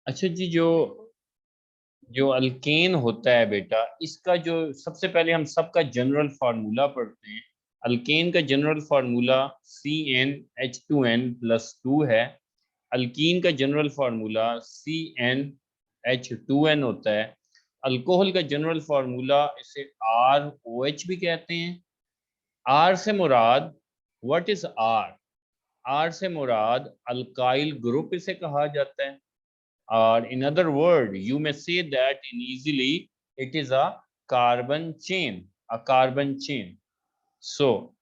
अच्छा जी, जो जो अल्केन होता है बेटा, इसका जो सबसे पहले हम सबका जनरल फार्मूला पढ़ते हैं। अल्केन का जनरल फार्मूला CnH2n+2 है। अल्कीन का जनरल फार्मूला CnH2n होता है। अल्कोहल का जनरल फार्मूला इसे ROH भी कहते हैं। आर से मुराद, व्हाट इज आर? आर से मुराद अल्काइल ग्रुप इसे कहा जाता है। Or in other word, you may say that in easily it is a carbon chain, a carbon chain. So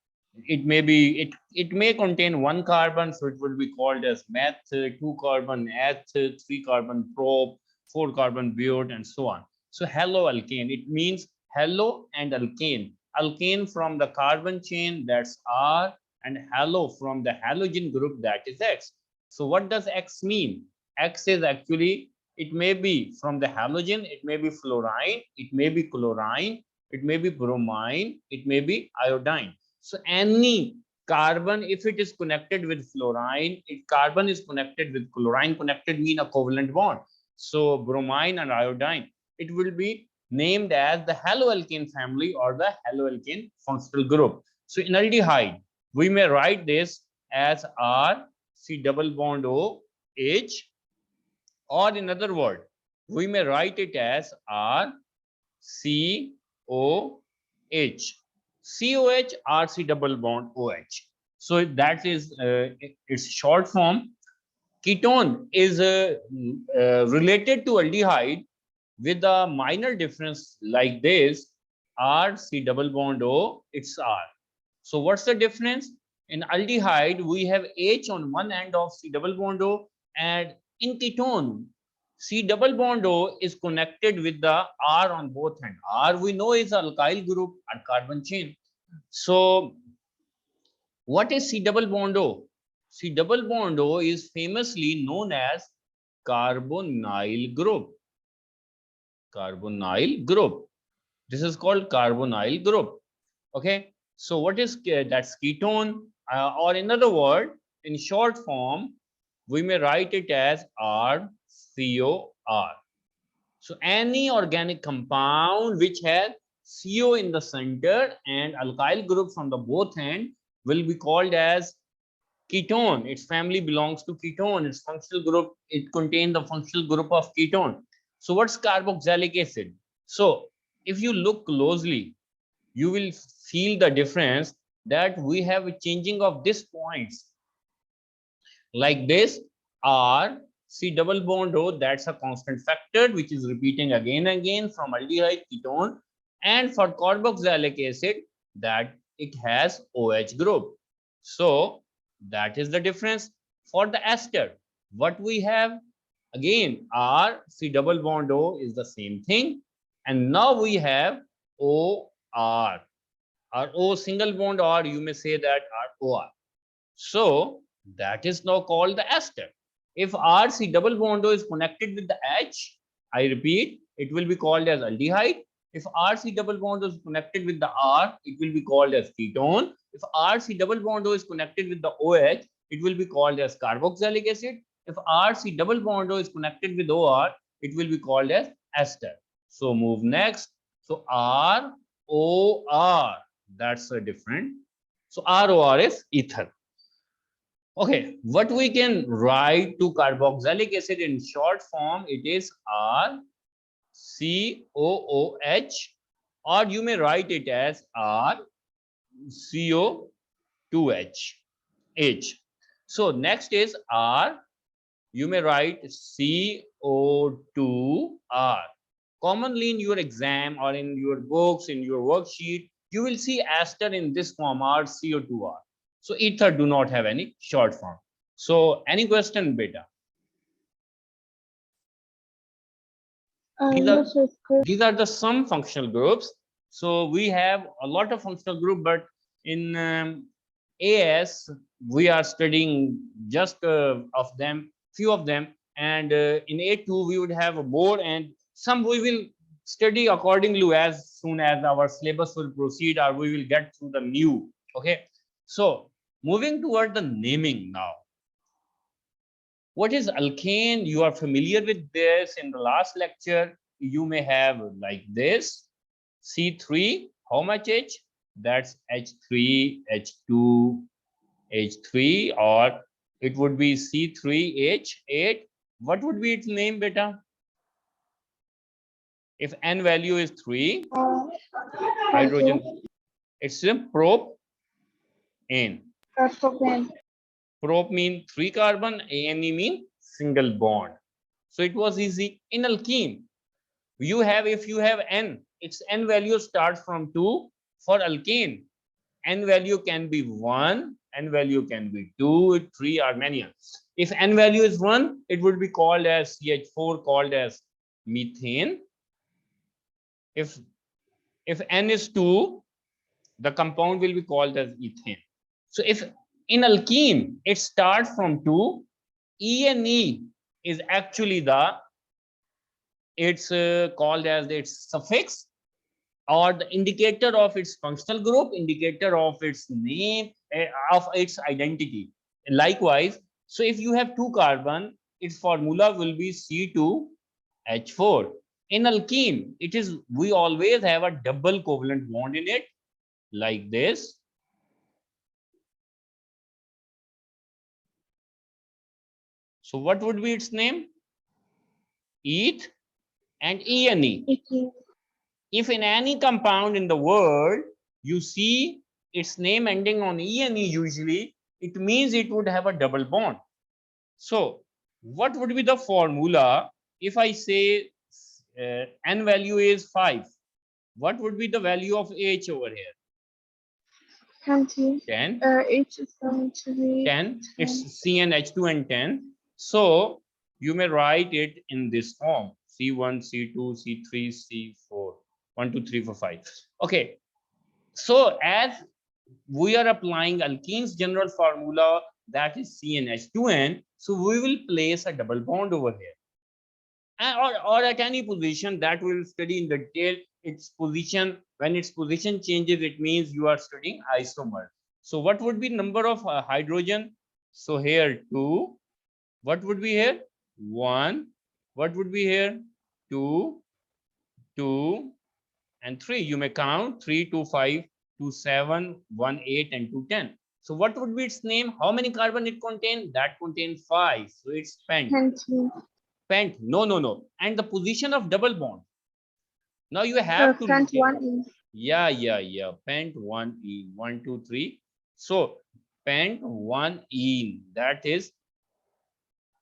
it may be it may contain one carbon, so it would be called as meth, two carbon eth, three carbon prop, four carbon bute, and so on. So haloalkane, it means halo and alkane. Alkane from the carbon chain, that's R, and halo from the halogen group, that is X. So what does X mean? X is actually, it may be from the halogen, it may be fluorine, it may be chlorine, it may be bromine, it may be iodine. So any carbon, if it is connected with fluorine, if carbon is connected with chlorine, connected mean a covalent bond. So bromine and iodine, it will be named as the haloalkane family or the haloalkane functional group. So in aldehyde, we may write this as R C double bond O H, or in other word, we may write it as R C O H. COH RC double bond OH. So that is its short form. Ketone is related to aldehyde with a minor difference like this: R C double bond O, it's R. So what's the difference? In aldehyde, we have H on one end of C double bond O, and in ketone, C double bond O is connected with the R on both ends. R we know is alkyl group and carbon chain. So what is C double bond O? C double bond O is famously known as carbonyl group. Carbonyl group. This is called carbonyl group. Okay. So what is that's ketone? Or in other word, in short form, we may write it as RCOR. So any organic compound which has CO in the center and alkyl groups on the both end will be called as ketone. Its family belongs to ketone. Its functional group, it contains the functional group of ketone. So what's carboxylic acid? So if you look closely, you will feel the difference that we have a changing of these points like this. R C double bond O, that's a constant factor which is repeating again and again from aldehyde ketone, and for carboxylic acid that it has OH group. So that is the difference. For the ester, what we have, again R C double bond O is the same thing, and now we have OR, or O single bond, or you may say that OR. So that is now called the ester. If RC double bond O is connected with the H, I repeat, it will be called as aldehyde. If RC double bond O is connected with the R, it will be called as ketone. If RC double bond O is connected with the OH, it will be called as carboxylic acid. If RC double bond O is connected with OR, it will be called as ester. So move next. So ROR, that's a different. So ROR is ether. Okay, what we can write to carboxylic acid in short form, it is RCOOH, or you may write it as RCO2H. So next is R, you may write CO2R. Commonly in your exam or in your books, in your worksheet, you will see ester in this form, RCO2R. So ether do not have any short form. So any question, beta? These are the some functional groups. So we have a lot of functional group, but in AS we are studying just of them, few of them, and in A2 we would have more, and some we will study accordingly as soon as our syllabus will proceed, or we will get through the new. Okay, so moving toward the naming now. What is alkane? You are familiar with this. In the last lecture, you may have like this. C3, how much H? That's H3, H2, H3, or it would be C3H8. What would be its name, beta? If N value is 3, hydrogen, it's a propane. Prop mean 3 carbon, ANE mean single bond. So it was easy. In alkene, you have, if you have N, its N value starts from 2. For alkane, N value can be 1, N value can be 2, 3, or many others. If N value is 1, it would be called as CH4, called as methane. If N is 2, the compound will be called as ethane. So if in alkene, it starts from 2, ENE is actually it's called as its suffix, or the indicator of its functional group, indicator of its name, of its identity. Likewise, so if you have 2 carbon, its formula will be C2H4. In alkene, it is, we always have a double covalent bond in it, like this. So what would be its name? Eth and ENE. If in any compound in the world you see its name ending on ENE, usually it means it would have a double bond. So what would be the formula if I say N value is 5? What would be the value of H over here? 10. H is going to be 10. It's CnH2 and 10. So you may write it in this form: C1, C2, C3, C4. 1, 2, 3, 4, 5. Okay. So as we are applying alkene's general formula, that is CnH2n, so we will place a double bond over here. Or at any position that we will study in detail. Its position, when its position changes, it means you are studying isomer. So what would be number of hydrogen? So here 2. What would be here? 1. What would be here? 2, 2, and 3. You may count 3, 2, 5, 2, 7, 1, 8, and 2, 10. So what would be its name? How many carbon it contains? That contains 5. So it's pent. Pent. No. And the position of double bond. Now you have to pent 1E. Yeah. Pent 1E. 1, 2, 3. So pent 1E. That is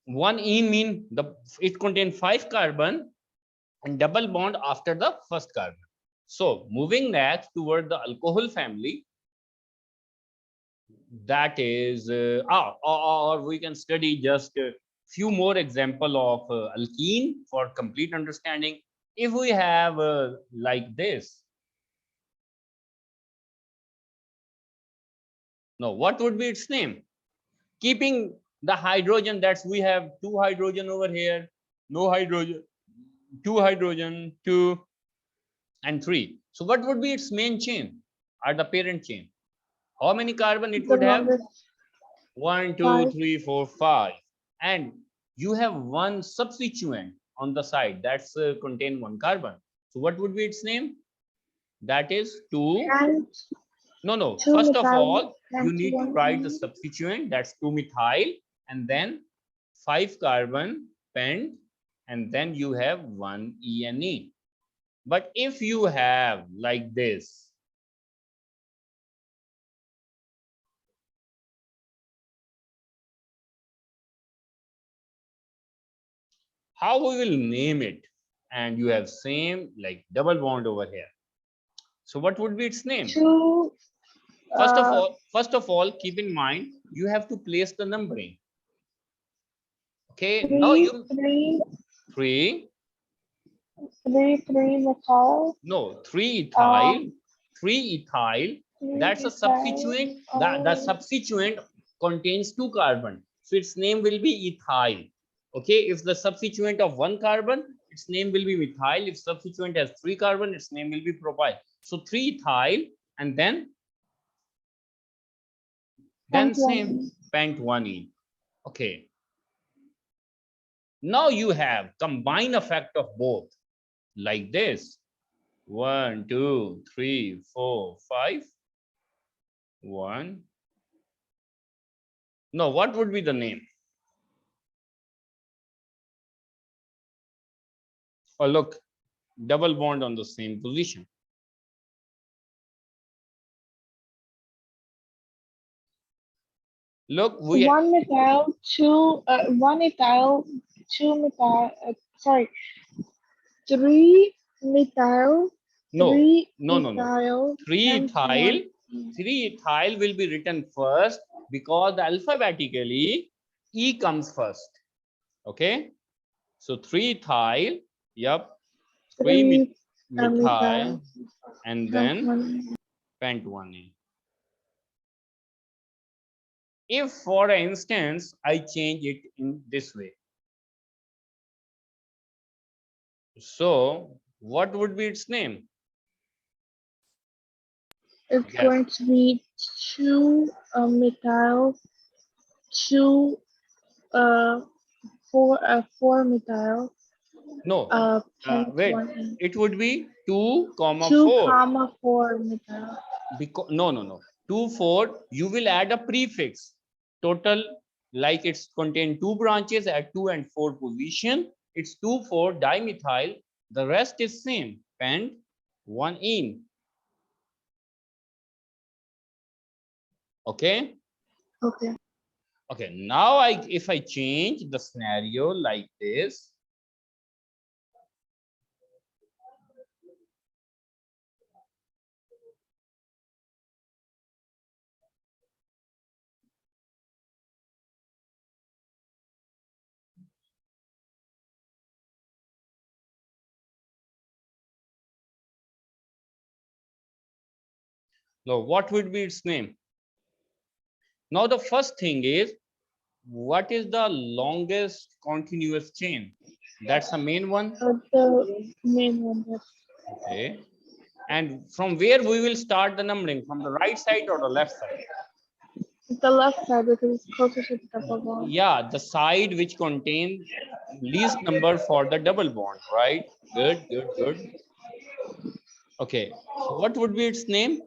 1E mean it contains 5 carbon and double bond after the first carbon. So moving next toward the alcohol family, that is or we can study just a few more example of alkene for complete understanding. If we have like this, now what would be its name? Keeping the hydrogen, that's we have 2 hydrogen over here, no hydrogen, 2 hydrogen, 2 and 3. So what would be its main chain or the parent chain? How many carbon it would have? 1, 2, 3, 4, 5. And you have one substituent on the side that's contain 1 carbon. So what would be its name? That is 2. No. First of all, you need to write the substituent, that's 2-methyl, and then 5 carbon pent, and then you have 1 ENE. But if you have like this, how we will name it? And you have same like double bond over here. So what would be its name? First of all, keep in mind you have to place the numbering. Okay, now you 3 methyl. No, 3 ethyl. 3 ethyl. That's a substituent. The substituent contains 2 carbon, so its name will be ethyl. Okay, if the substituent of 1 carbon, its name will be methyl. If substituent has 3 carbon, its name will be propyl. So 3 ethyl, and then same pent 1E. Okay, Now you have combined effect of both, like this. 1, 2, 3, 4, 5. 1. Now, what would be the name? Oh, look, double bond on the same position. Look, we one methyl, one ethyl, two methyl. Sorry, three methyl, no. three No. ethyl, 3 and ethyl. one. 3 ethyl will be written first because alphabetically E comes first. Okay. So 3 ethyl. Yep. 3 methyl, and then pent 1A. If, for instance, I change it in this way, so what would be its name? It's Yes. going to be two methyl, two four methyl. No. Wait. 1A. It would be 2, 2, 4. 4 methyl. Because no. 2, 4. You will add a prefix. Total, like it's contain 2 branches at 2 and 4 position. It's 2, 4 dimethyl. The rest is same. Pent 1-ene. Okay. Okay. Okay. Now if I change the scenario like this. Now, what would be its name? Now, the first thing is, what is the longest continuous chain? That's the main one. The main one. Yes. Okay. And from where we will start the numbering? From the right side or the left side? The left side because it's closer to the double bond. Yeah, the side which contains least number for the double bond, right? Good. Okay. So what would be its name?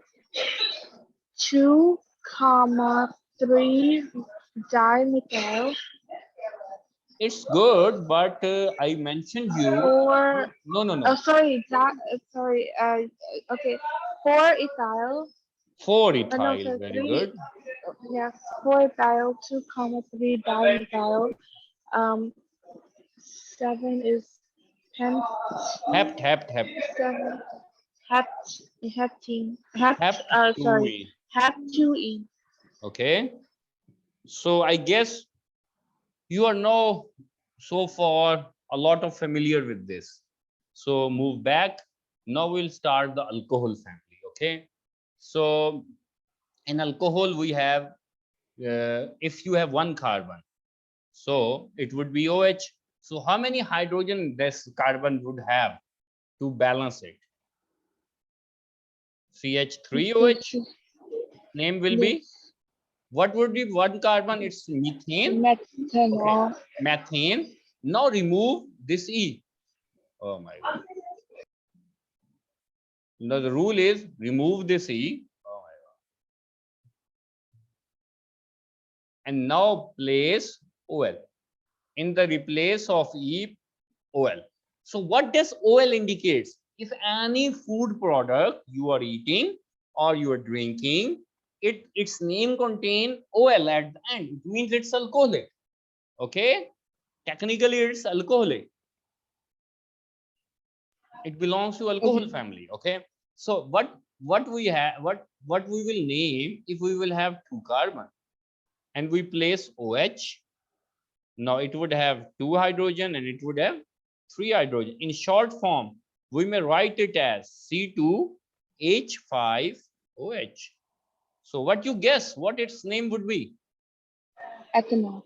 2, 3 dimethyl. It's good, but I mentioned you. Or No. oh, sorry. Sorry. Okay. 4 ethyl. 4 No, ethyl. so Very 3. good. Yeah. 4 ethyl. 2, 3 dimethyl. 7 is pent. Hept. 7 heptene. Hept Sorry. 2E. Hep2E. Okay. So I guess you are now so far a lot of familiar with this. So move back. Now we'll start the alcohol family. Okay. So in alcohol we have, if you have 1 carbon, so it would be OH. So how many hydrogen this carbon would have to balance it? CH3OH. Name will be, what would be 1 carbon? It's methane. Methanol. Okay. Methane. Now remove this E. Oh my God. Now the rule is remove this E. Oh my God. And now place OL. In the replace of E, OL. So what does OL indicates? If any food product you are eating or you are drinking, its name contain OL at the end. It means it's alcoholic. Okay. Technically it's alcoholic. It belongs to alcohol family. Okay. So what we have, what we will name if we will have 2 carbon and we place OH. Now it would have 2 hydrogen and it would have 3 hydrogen. In short form, we may write it as C2H5OH. So what you guess what its name would be? Ethanol.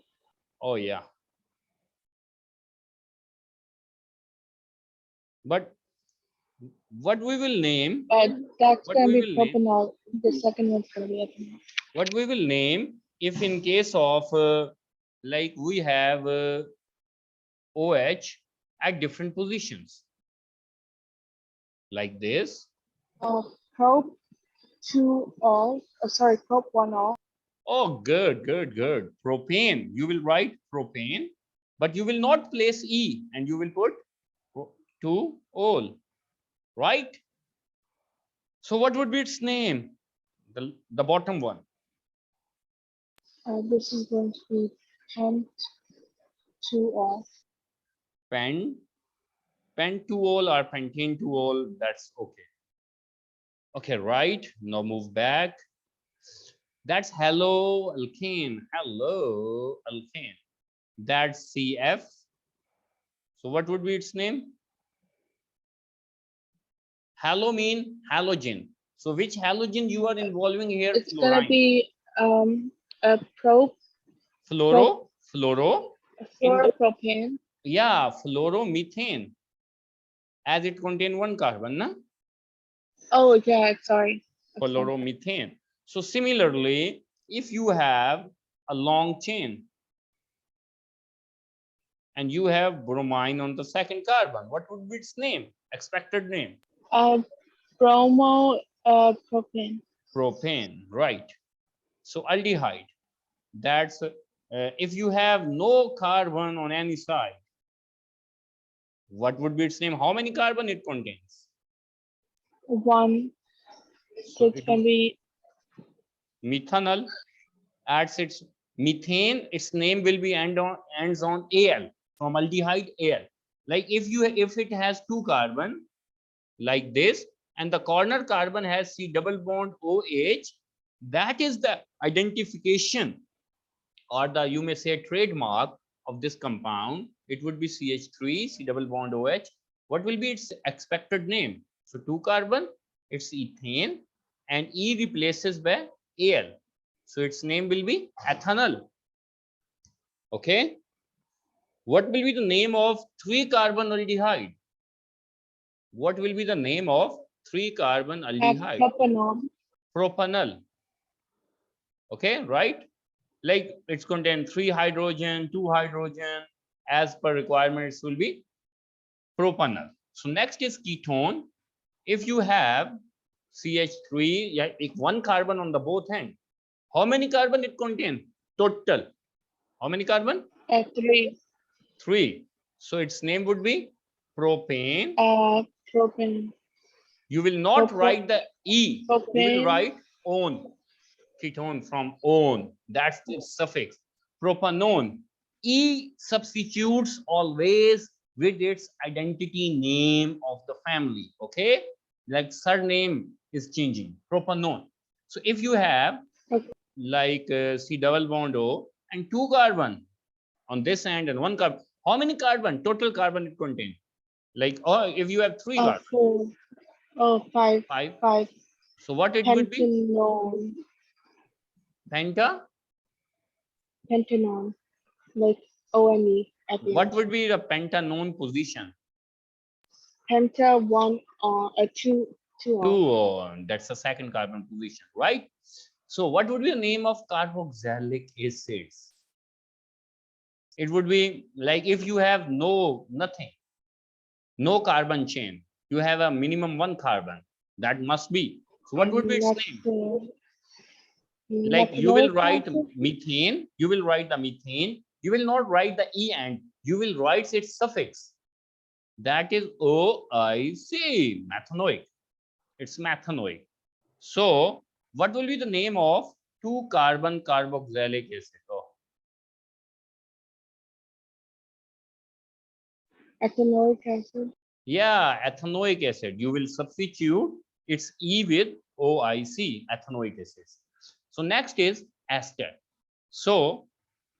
Oh yeah. But what we will name? That's going to be propanol. The second one's going to be ethanol. What we will name if in case of like we have OH at different positions, like this. Prop 2 all. Sorry, prop 1 all. Oh, good, good, good. Propane. You will write propane, but you will not place E and you will put 2 ol, right? So what would be its name? The bottom one. This is going to be pent 2 all. Pentuol or pentanetol, that's okay. Okay, right. Now move back. That's hello alkane. Hello alkane. That's CF. So what would be its name? Halo mean halogen. So which halogen you are involving here? It's Fluorine. gonna be a prop. Fluoropropane. Yeah, fluoromethane, as it contain one carbon, na? Oh yeah, sorry. Fluoromethane. So similarly, if you have a long chain and you have bromine on the second carbon, what would be its name? Expected name? Bromo propane. Propane, right? So aldehyde. That's if you have no carbon on any side, what would be its name? How many carbon it contains? 1. So it's gonna be methanol. Adds its methane, its name will be ends on Al, from aldehyde Al. Like if it has 2 carbon like this and the corner carbon has C double bond OH, that is the identification, or the, you may say, trademark of this compound. It would be CH3 C double bond OH. What will be its expected name? So 2 carbon, it's ethane, and E replaces by Al. So its name will be ethanol. Okay. What will be the name of 3 carbon aldehyde? What will be the name of 3 carbon aldehyde? propanol. Propanol. Okay, right? Like it's contain 3 hydrogen, 2 hydrogen. As per requirements will be propanol. So next is ketone. If you have CH3, yeah, 1 carbon on the both end, how many carbon it contain total? How many carbon? 3. 3. So its name would be propane. Propane. You will not write the E. Propane. You will write on. Ketone from on. That's the suffix. Propanone. E substitutes always with its identity name of the family. Okay, like surname is changing. Propanone. So if you have like C double bond O and 2 carbon on this end and 1 carbon, how many carbon total carbon it contains? Like, or if you have 3 carbon? 4. Oh, 5. 5. So what it would be? Pentanone, like ONE. What would be the pentanone position? Penta 1 on 2 on. That's the second carbon position, right? So what would be the name of carboxylic acids? It would be like if you have nothing, no carbon chain, you have a minimum 1 carbon, that must be. So what would be its name? Like you will write methane, you will write the methane, you will not write the E end, you will write its suffix. That is OIC, methanoic. It's methanoic. So what will be the name of 2 carbon carboxylic acid? Oh. Ethanoic acid. Yeah, ethanoic acid. You will substitute its E with OIC, ethanoic acid. So next is ester. So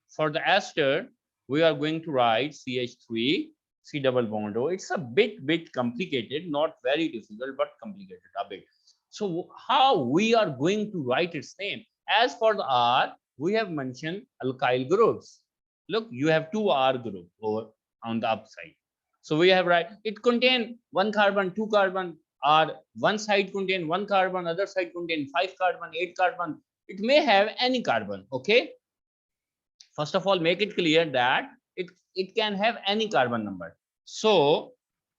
for the ester, we are going to write CH3 C double bond O. It's a bit complicated, not very difficult, but complicated a bit. So how we are going to write its name? As for the R, we have mentioned alkyl groups. Look, you have 2 R group over on the upside. So we have right, it contain 1 carbon, 2 carbon, or one side contain 1 carbon, other side contain 5 carbon, 8 carbon. It may have any carbon. Okay. First of all, make it clear that it it can have any carbon number. So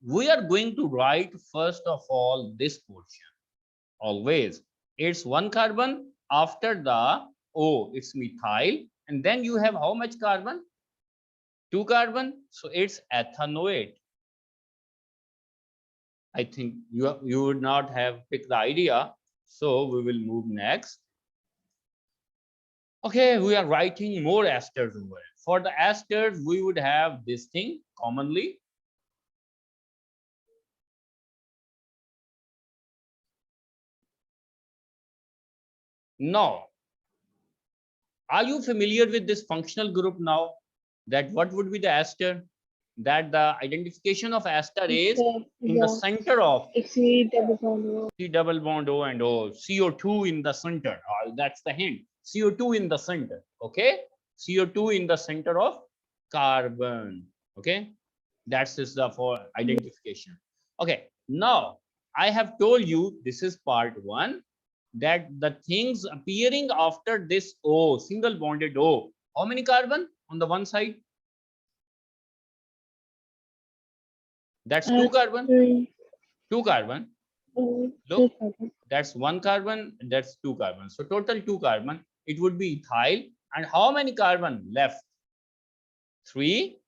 we are going to write first of all this portion. Always it's one carbon, after the O it's methyl, and then you have how much carbon? 2 carbon, so it's ethanoate. I think you would not have picked the idea, so we will move next. Okay, we are writing more esters over it. For the esters, we would have this thing commonly. Now, are you familiar with this functional group now? That what would be the ester? That the identification of ester is in the center of C double bond O. C double bond O and O, CO2 in the center. That's the hint. CO2 in the center. Okay, CO2 in the center of carbon. Okay, that's is the for identification. Okay, now I have told you this is part one, that the things appearing after this O, single bonded O, how many carbon on the one side? That's 2 carbon. 2 carbon. Look, that's 1 carbon, that's 2 carbon. So total 2 carbon, it would be ethyl. And how many carbon left? 3.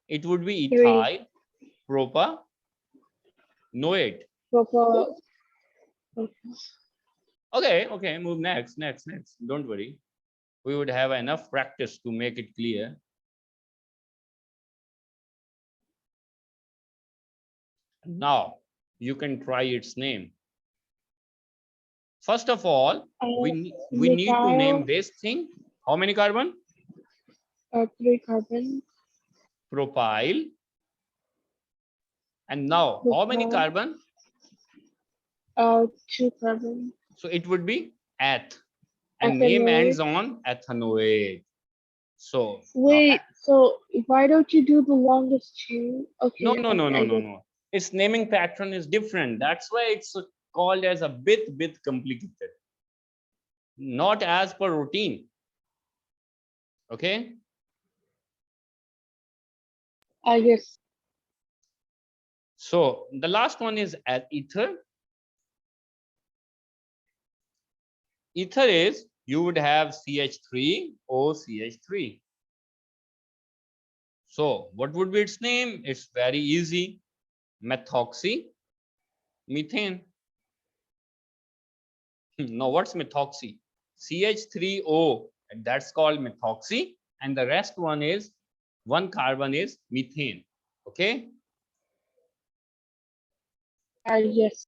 It would be ethyl propanoate. Okay, move next. Don't worry. We would have enough practice to make it clear. Now you can try its name. First of all, we need to name this thing. How many carbon? 3 carbon. Propyl. And now, how many carbon? 2 carbon. So it would be eth. And name ends on ethanoate. So wait, so why don't you do the longest chain? Okay. No. Its naming pattern is different. That's why it's called as a bit complicated. Not as per routine. Okay. Yes. So the last one is ether. Ether is, you would have CH3OCH3. So what would be its name? It's very easy. Methoxy methane. Now what's methoxy? CH3O, that's called methoxy, and the rest one is 1 carbon is methane. Okay. Yes.